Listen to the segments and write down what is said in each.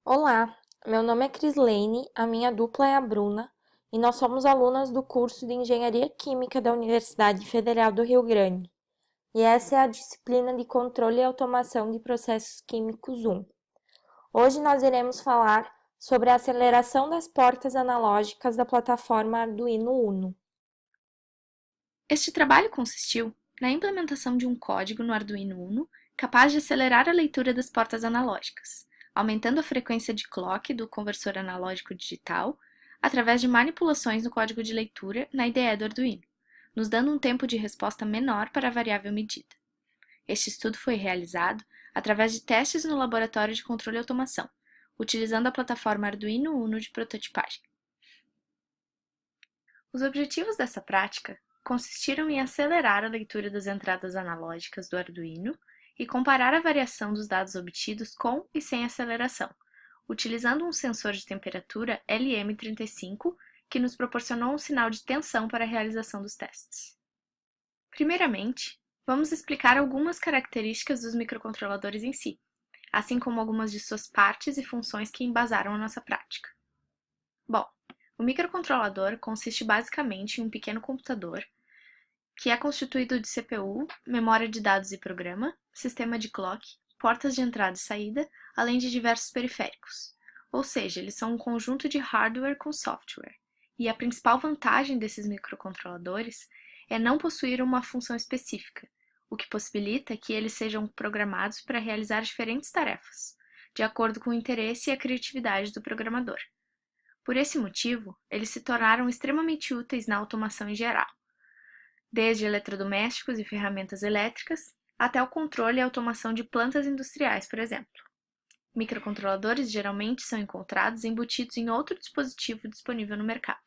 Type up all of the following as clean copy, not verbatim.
Olá, meu nome é Crislane, a minha dupla é a Bruna e nós somos alunas do curso de Engenharia Química da Universidade Federal do Rio Grande. E essa é a disciplina de Controle e Automação de Processos Químicos 1. Hoje nós iremos falar sobre a aceleração das portas analógicas da plataforma Arduino Uno. Este trabalho consistiu na implementação de um código no Arduino Uno capaz de acelerar a leitura das portas analógicas, aumentando a frequência de clock do conversor analógico digital através de manipulações no código de leitura na IDE do Arduino, nos dando um tempo de resposta menor para a variável medida. Este estudo foi realizado através de testes no Laboratório de Controle e Automação, utilizando a plataforma Arduino Uno de prototipagem. Os objetivos dessa prática consistiram em acelerar a leitura das entradas analógicas do Arduino e comparar a variação dos dados obtidos com e sem aceleração, utilizando um sensor de temperatura LM35 que nos proporcionou um sinal de tensão para a realização dos testes. Primeiramente, vamos explicar algumas características dos microcontroladores em si, assim como algumas de suas partes e funções que embasaram a nossa prática. Bom, o microcontrolador consiste basicamente em um pequeno computador que é constituído de CPU, memória de dados e programa, sistema de clock, portas de entrada e saída, além de diversos periféricos. Ou seja, eles são um conjunto de hardware com software. E a principal vantagem desses microcontroladores é não possuir uma função específica, o que possibilita que eles sejam programados para realizar diferentes tarefas, de acordo com o interesse e a criatividade do programador. Por esse motivo, eles se tornaram extremamente úteis na automação em geral, desde eletrodomésticos e ferramentas elétricas, até o controle e automação de plantas industriais, por exemplo. Microcontroladores geralmente são encontrados embutidos em outro dispositivo disponível no mercado.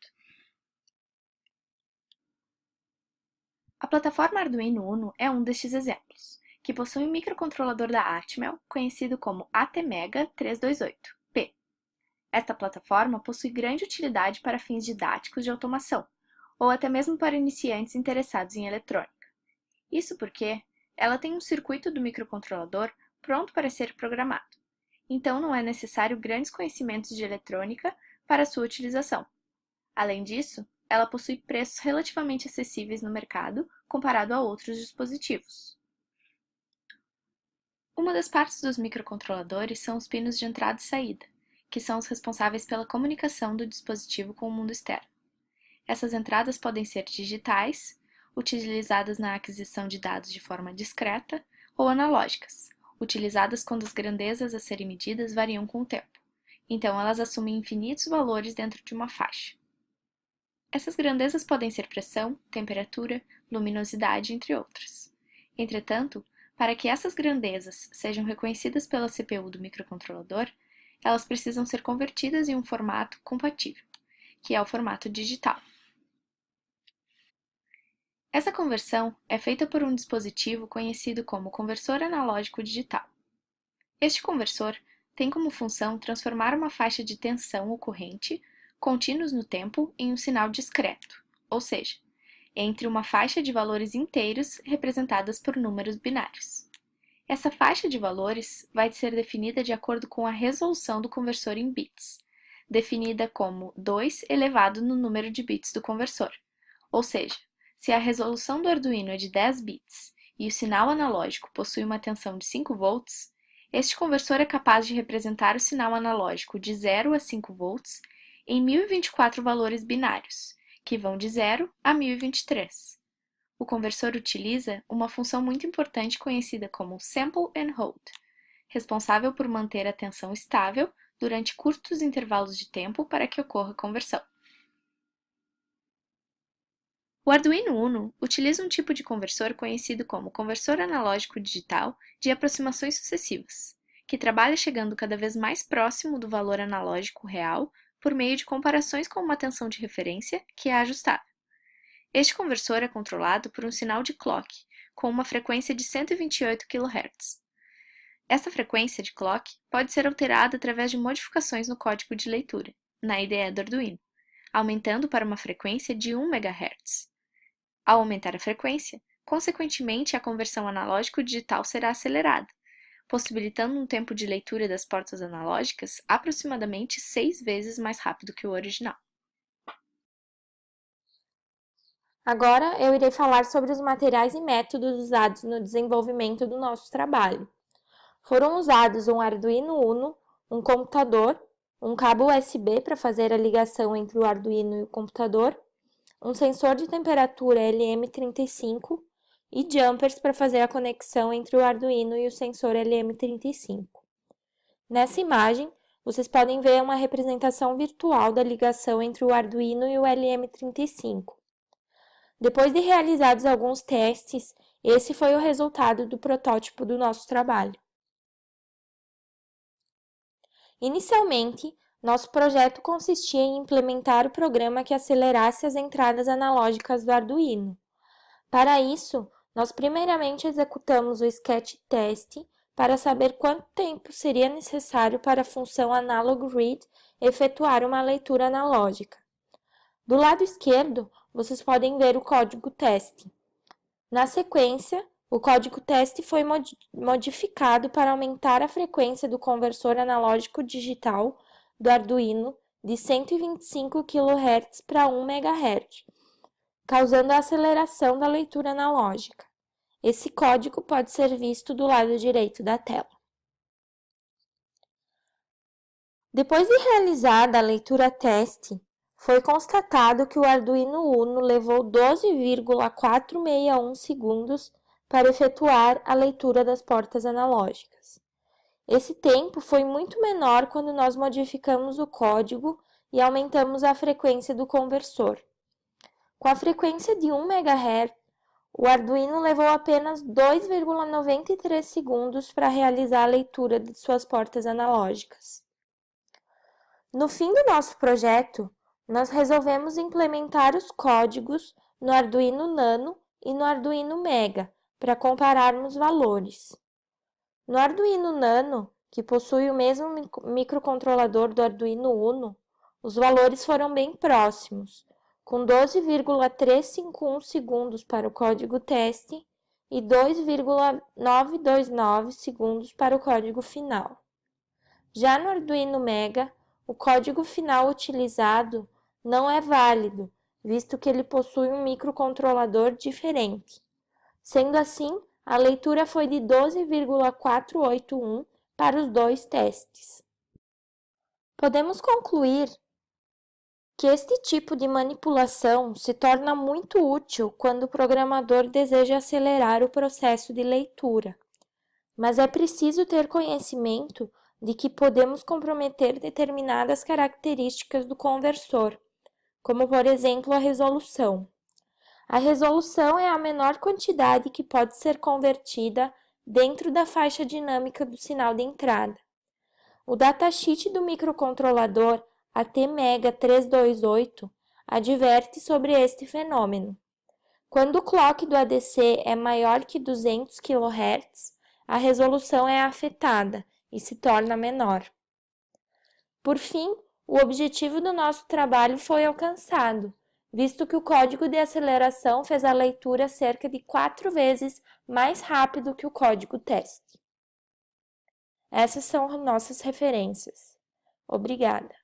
A plataforma Arduino Uno é um destes exemplos, que possui um microcontrolador da Atmel, conhecido como ATmega 328P. Esta plataforma possui grande utilidade para fins didáticos de automação, ou até mesmo para iniciantes interessados em eletrônica. Isso porque ela tem um circuito do microcontrolador pronto para ser programado, então não é necessário grandes conhecimentos de eletrônica para sua utilização. Além disso, ela possui preços relativamente acessíveis no mercado comparado a outros dispositivos. Uma das partes dos microcontroladores são os pinos de entrada e saída, que são os responsáveis pela comunicação do dispositivo com o mundo externo. Essas entradas podem ser digitais, utilizadas na aquisição de dados de forma discreta, ou analógicas, utilizadas quando as grandezas a serem medidas variam com o tempo. Então, elas assumem infinitos valores dentro de uma faixa. Essas grandezas podem ser pressão, temperatura, luminosidade, entre outras. Entretanto, para que essas grandezas sejam reconhecidas pela CPU do microcontrolador, elas precisam ser convertidas em um formato compatível, que é o formato digital. Essa conversão é feita por um dispositivo conhecido como conversor analógico digital. Este conversor tem como função transformar uma faixa de tensão ou corrente, contínuos no tempo, em um sinal discreto, ou seja, entre uma faixa de valores inteiros representadas por números binários. Essa faixa de valores vai ser definida de acordo com a resolução do conversor em bits, definida como 2 elevado no número de bits do conversor, ou seja, se a resolução do Arduino é de 10 bits e o sinal analógico possui uma tensão de 5 volts, este conversor é capaz de representar o sinal analógico de 0 a 5 volts em 1024 valores binários, que vão de 0 a 1023. O conversor utiliza uma função muito importante conhecida como Sample and Hold, responsável por manter a tensão estável durante curtos intervalos de tempo para que ocorra a conversão. O Arduino Uno utiliza um tipo de conversor conhecido como conversor analógico digital de aproximações sucessivas, que trabalha chegando cada vez mais próximo do valor analógico real por meio de comparações com uma tensão de referência que é ajustável. Este conversor é controlado por um sinal de clock com uma frequência de 128 kHz. Esta frequência de clock pode ser alterada através de modificações no código de leitura, na IDE do Arduino, aumentando para uma frequência de 1 MHz. Ao aumentar a frequência, consequentemente a conversão analógico-digital será acelerada, possibilitando um tempo de leitura das portas analógicas aproximadamente 6 vezes mais rápido que o original. Agora eu irei falar sobre os materiais e métodos usados no desenvolvimento do nosso trabalho. Foram usados um Arduino Uno, um computador, um cabo USB para fazer a ligação entre o Arduino e o computador, um sensor de temperatura LM35 e jumpers para fazer a conexão entre o Arduino e o sensor LM35. Nessa imagem, vocês podem ver uma representação virtual da ligação entre o Arduino e o LM35. Depois de realizados alguns testes, esse foi o resultado do protótipo do nosso trabalho. Inicialmente, nosso projeto consistia em implementar o programa que acelerasse as entradas analógicas do Arduino. Para isso, nós primeiramente executamos o sketch test para saber quanto tempo seria necessário para a função analog read efetuar uma leitura analógica. Do lado esquerdo, vocês podem ver o código teste. Na sequência, o código teste foi modificado para aumentar a frequência do conversor analógico digital do Arduino de 125 kHz para 1 MHz, causando a aceleração da leitura analógica. Esse código pode ser visto do lado direito da tela. Depois de realizada a leitura teste, foi constatado que o Arduino Uno levou 12,461 segundos para efetuar a leitura das portas analógicas. Esse tempo foi muito menor quando nós modificamos o código e aumentamos a frequência do conversor. Com a frequência de 1 MHz, o Arduino levou apenas 2,93 segundos para realizar a leitura de suas portas analógicas. No fim do nosso projeto, nós resolvemos implementar os códigos no Arduino Nano e no Arduino Mega para compararmos valores. No Arduino Nano, que possui o mesmo microcontrolador do Arduino Uno, os valores foram bem próximos, com 12,351 segundos para o código teste e 2,929 segundos para o código final. Já no Arduino Mega, o código final utilizado não é válido, visto que ele possui um microcontrolador diferente. Sendo assim, a leitura foi de 12,481 para os dois testes. Podemos concluir que este tipo de manipulação se torna muito útil quando o programador deseja acelerar o processo de leitura, mas é preciso ter conhecimento de que podemos comprometer determinadas características do conversor, como por exemplo a resolução. A resolução é a menor quantidade que pode ser convertida dentro da faixa dinâmica do sinal de entrada. O datasheet do microcontrolador ATmega328 adverte sobre este fenômeno. Quando o clock do ADC é maior que 200 kHz, a resolução é afetada e se torna menor. Por fim, o objetivo do nosso trabalho foi alcançado, visto que o código de aceleração fez a leitura cerca de 4 vezes mais rápido que o código teste. Essas são nossas referências. Obrigada!